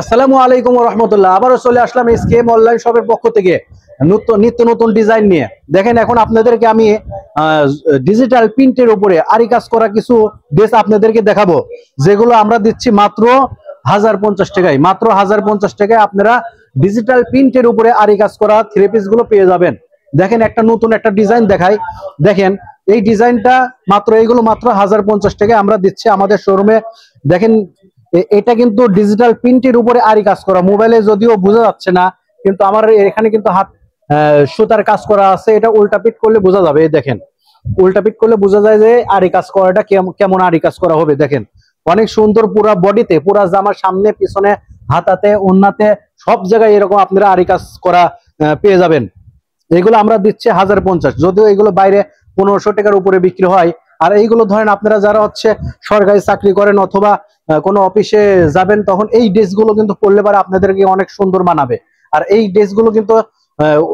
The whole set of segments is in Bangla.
আসসালামু আলাইকুম ওয়া রাহমাতুল্লাহ। আবারও চলে আসলাম এসকেএম অনলাইন শপের পক্ষ থেকে নিত্য নতুন ডিজাইন নিয়ে। দেখেন এখন আপনাদেরকে আমি ডিজিটাল প্রিন্টের উপরে আরি কাজ করা কিছু ড্রেস আপনাদেরকে দেখাবো, যেগুলো আমরা দিচ্ছি মাত্র 1050 টাকায়। মাত্র 1050 টাকায় আপনারা ডিজিটাল প্রিন্টের উপরে আরি কাজ করা থ্রি পিস গুলো পেয়ে যাবেন। দেখেন একটা নতুন একটা ডিজাইন দেখাই। দেখেন এই ডিজাইনটা এইগুলো মাত্র 1050 টাকায় আমরা দিচ্ছি আমাদের শোরুমে। দেখেন এটা কিন্তু ডিজিটাল প্রিন্টের উপরে আরি কাজ করা, মোবাইলে যদিও বোঝা যাচ্ছে না, কিন্তু আমার এখানে কিন্তু হাত সুতার কাজ করা আছে। এটা উল্টা পিট করলে বোঝা যাবে। দেখেন উল্টা পিট করলে বোঝা যায় যে আরি কাজ করাটা কেমন আরি কাজ করা হবে। দেখেন অনেক সুন্দর, পুরা বডিতে, পুরা জামার সামনে পিছনে হাতাতে ওন্নাতে সব জায়গায় এরকম আপনারা আরি কাজ করা পেয়ে যাবেন। এগুলো আমরা দিচ্ছি 1050, যদিও এগুলো বাইরে 1500 টাকার উপরে বিক্রি হয়। আর এইগুলো ধরেন আপনারা যারা সরকারি চাকরি করেন অথবা কোনো অফিসে যাবেন, তখন এই ড্রেসগুলো কিন্তু পরলে পারে আপনাদেরকে অনেক সুন্দর মানাবে। আর এই ড্রেসগুলো কিন্তু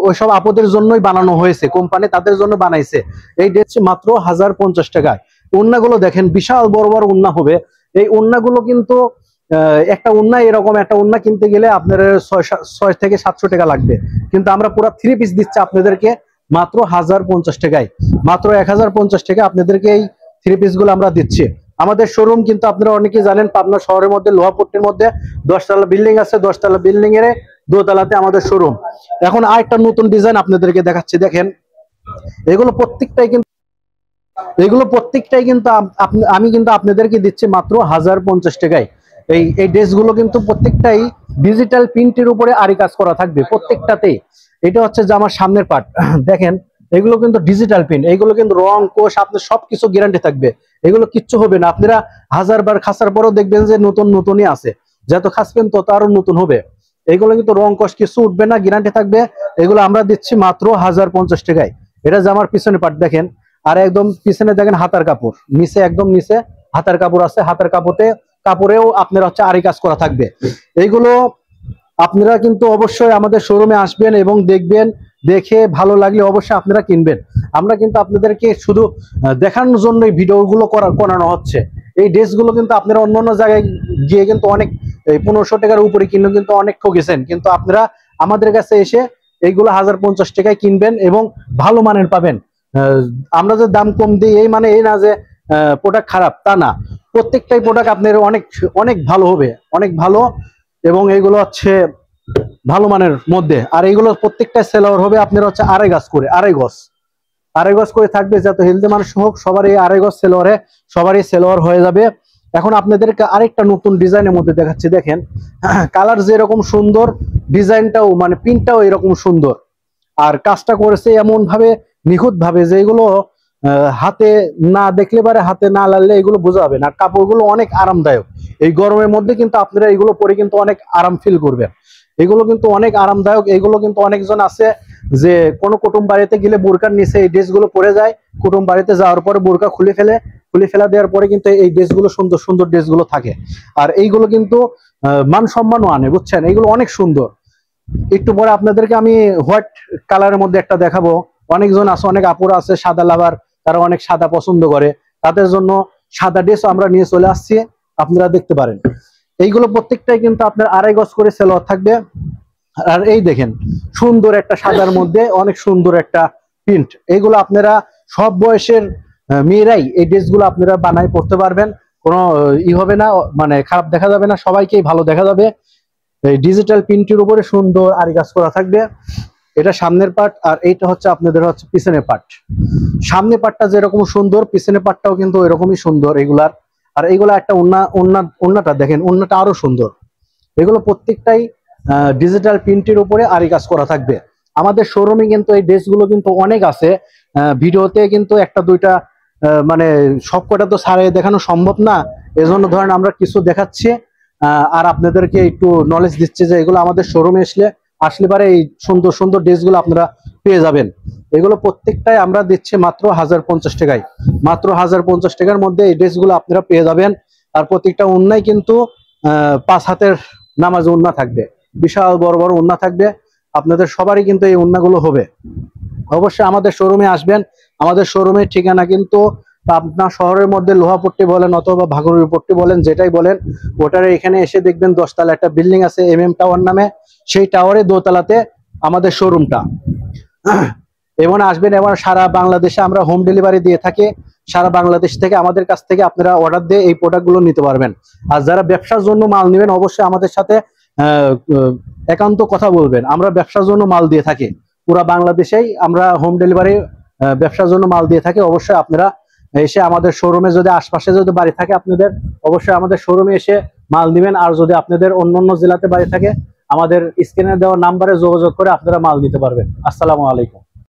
ওইসব আপদের জন্যই বানানো হয়েছে, কোম্পানি তাদের জন্য বানাইছে। এই ড্রেস মাত্র 1050 টাকায়। ওন্নাগুলো দেখেন বিশাল বড় বড় ওন্না হবে। এই ওন্নাগুলো কিন্তু একটা ওন্না, এরকম একটা ওন্না কিনতে গেলে আপনার 6 থেকে 700 টাকা লাগবে, কিন্তু আমরা পুরো থ্রি পিস দিচ্ছি আপনাদেরকে মাত্র 1050 টাকায়। মাত্র 1050 টাকা আপনাদেরকে এই থ্রি পিস গুলো আমরা দিচ্ছি। আমাদের শোরুম কিন্তু আপনারা অনেকে জানেন, পাবনা শহরের মধ্যে লোহাপট্টির মধ্যে 10তলা বিল্ডিং আছে। 10তলা বিল্ডিং এর দোতলাতে আমাদের শোরুম। এখন আরেকটা নতুন ডিজাইন আপনাদেরকে দেখাচ্ছি। দেখেন এগুলো প্রত্যেকটাই কিন্তু আমি কিন্তু আপনাদেরকে দিচ্ছি মাত্র 1050 টাকায়। এই ড্রেসগুলো কিন্তু প্রত্যেকটাই ডিজিটাল প্রিন্টের উপরে আরি কাজ করা থাকবে প্রত্যেকটাতেই। এটা হচ্ছে যে আমার সামনের পার্ট। দেখেন এগুলো কিন্তু ডিজিটাল প্রিন্ট, এগুলো কিন্তু রং কোষ আপনার সবকিছু গ্যারান্টি থাকবে। এগুলো কিচ্ছু হবে না, আপনারা 1000 বার খাসার পরও দেখবেন যে নতুনই আছে। যত খাসবেন তত আরো নতুন হবে। এগুলো কিন্তু রং কোষ কিছু উঠবে না, গ্যারান্টি থাকবে। এগুলো আমরা দিচ্ছি মাত্র 1050 টাকায়। এটা যে আমার পিছনে পার্ট দেখেন, আর একদম পিছনে দেখেন হাতার কাপড়, নিচে একদম নিচে হাতার কাপড় আছে। হাতার কাপড়েও আপনার আরি কাজ করা থাকবে। এইগুলো আপনারা কিন্তু অবশ্যই আমাদের শোরুমে আসবেন এবং দেখবেন, দেখে ভালো লাগলে অবশ্যই আপনারা কিনবেন। আমরা কিন্তু আপনাদেরকে শুধু দেখানোর জন্যই ভিডিওগুলো করানো হচ্ছে। এই ড্রেসগুলো কিন্তু আপনারা অন্য জায়গায় গিয়ে কিন্তু অনেক 1500 টাকার উপরে কিনে কিন্তু অনেক ঠকেছেন, কিন্তু আপনারা আমাদের কাছে এসে এইগুলো 1050 টাকায় কিনবেন এবং ভালো মানের পাবেন। আমরা যে দাম কম দিই এই মানে এই না যে প্রোডাক্ট খারাপ, তা না। প্রত্যেকটাই প্রোডাক্ট আপনার অনেক অনেক ভালো হবে, অনেক ভালো। এবং এইগুলো ভালো মানের মধ্যে। আর এইগুলো প্রত্যেকটা সেলার হবে আপনার আড়াই গজ করে থাকবে। যত হেলদি মানুষ হোক সবারই আড়াই গজ সেলোয়ারে, সবারই সেলোয়ার হয়ে যাবে। এখন আপনাদেরকে আরেকটা নতুন ডিজাইনের মধ্যে দেখাচ্ছি। দেখেন কালার যেরকম সুন্দর, ডিজাইনটাও মানে প্রিন্টটাও এরকম সুন্দর। আর কাজটা করেছে এমন ভাবে, নিখুঁত ভাবে, যে এগুলো হাতে না দেখলে পারে, হাতে না লাগলে এগুলো বোঝা যাবে না। কাপড়গুলো অনেক আরামদায়ক। এই গরমের মধ্যে কিন্তু আপনারা এগুলো পরে কিন্তু অনেক আরাম ফিল করবেন। এগুলো কিন্তু অনেক আরামদায়ক। এগুলো কিন্তু অনেকজন আছে যে কোনো কুটুম বাড়িতে গেলে বোরকার নিচে এই ড্রেসগুলো পরে যায়। কুটুম বাড়িতে যাওয়ার পরে বোরকা খুলে ফেলা দেওয়ার পরে কিন্তু এই ড্রেসগুলো সুন্দর সুন্দর ড্রেসগুলো থাকে। আর এইগুলো কিন্তু মান সম্মানও আনে, বুঝছেন। এইগুলো অনেক সুন্দর। একটু পরে আপনাদেরকে আমি হোয়াইট কালারের মধ্যে একটা দেখাবো। অনেকজন আছে, অনেক আপুরা আছে সাদা লাভার, তারা অনেক সাদা পছন্দ করে, তাদের জন্য সাদা ড্রেস আমরা নিয়ে চলে আসছি, আপনারা দেখতে পারেন। এইগুলো প্রত্যেকটাই কিন্তু আপনার আড়াই গজ করে সেলোয়ার থাকবে। আর এই দেখেন সুন্দর একটা সাদার মধ্যে অনেক সুন্দর একটা প্রিন্ট। এইগুলো আপনারা সব বয়সের মেয়েরাই এই ড্রেসগুলো আপনারা বানাই পড়তে পারবেন। কোনো হবে না, মানে খারাপ দেখা যাবে না, সবাইকেই ভালো দেখা যাবে। এই ডিজিটাল প্রিন্টের উপরে সুন্দর আরি কাজ করা থাকবে। এটা সামনের পার্ট, আর এইটা হচ্ছে আপনাদের পিছনের পার্ট। সামনের পার্টটা যেরকম সুন্দর, পিছনের পার্টটাও কিন্তু এরকমই সুন্দর এগুলার। আর এইগুলা একটা ওন্নাটা দেখেন, ওন্নাটা আরো সুন্দর। এগুলো প্রত্যেকটাই ডিজিটাল প্রিন্টের উপরে আরি কাজ করা থাকবে। আমাদের শোরুমে কিন্তু এই ড্রেসগুলো কিন্তু অনেক আছে। ভিডিওতে কিন্তু একটা দুইটা মানে সবকটা তো সারে দেখানো সম্ভব না, এজন্য ধরেন আমরা কিছু দেখাচ্ছি। আর আপনাদেরকে একটু নলেজ দিচ্ছে যে এগুলো আমাদের শোরুমে আসলে পারে এই সুন্দর সুন্দর ড্রেসগুলো আপনারা পেয়ে যাবেন। এগুলো প্রত্যেকটাই আমরা দিচ্ছি মাত্র 1050 টাকায়। মাত্র 1050 টাকার মধ্যে এই ড্রেসগুলো আপনারা পেয়ে যাবেন। আর প্রত্যেকটা ওন্নায় কিন্তু 5 হাতের নামাজ ওন্না থাকবে, বিশাল বড় বড় ওন্না থাকবে। আপনাদের সবারই কিন্তু এই ওন্নাগুলো হবে। অবশ্যই আমাদের শোরুমে আসবেন। আমাদের শোরুমের ঠিকানা কিন্তু তা আপনার শহরের মধ্যে লোহাপট্টি বলেন অথবা ভাগরুই পট্টি বলেন, যেটাই বলেন, ওটার এখানে এসে দেখবেন 10 তলা একটা বিল্ডিং আছে টাওয়ার নামে, সেই টাওয়ারে দোতলাতে আমাদের শোরুমটা। এবং আসবেন, এবং সারা বাংলাদেশে আমরা হোম ডেলিভারি দিয়ে থাকি। সারা বাংলাদেশ থেকে আমাদের কাছ থেকে আপনারা অর্ডার দিয়ে এই প্রোডাক্টগুলো নিতে পারবেন। আর যারা ব্যবসার জন্য মাল নেবেন, অবশ্যই আমাদের সাথে একান্ত কথা বলবেন। আমরা ব্যবসার জন্য মাল দিয়ে থাকি, পুরা বাংলাদেশেই আমরা হোম ডেলিভারি ব্যবসার জন্য মাল দিয়ে থাকি। অবশ্যই আপনারা এসে আমাদের শোরুমে, যদি আশপাশে যদি বাড়ি থাকে আপনাদের, অবশ্যই আমাদের শোরুমে এসে মাল নেবেন। আর যদি আপনাদের অন্য জেলাতে বাড়ি থাকে, আমাদের স্ক্রিনে দেওয়া নাম্বারে যোগাযোগ করে আপনারা মাল নিতে পারবেন। আসসালামু আলাইকুম।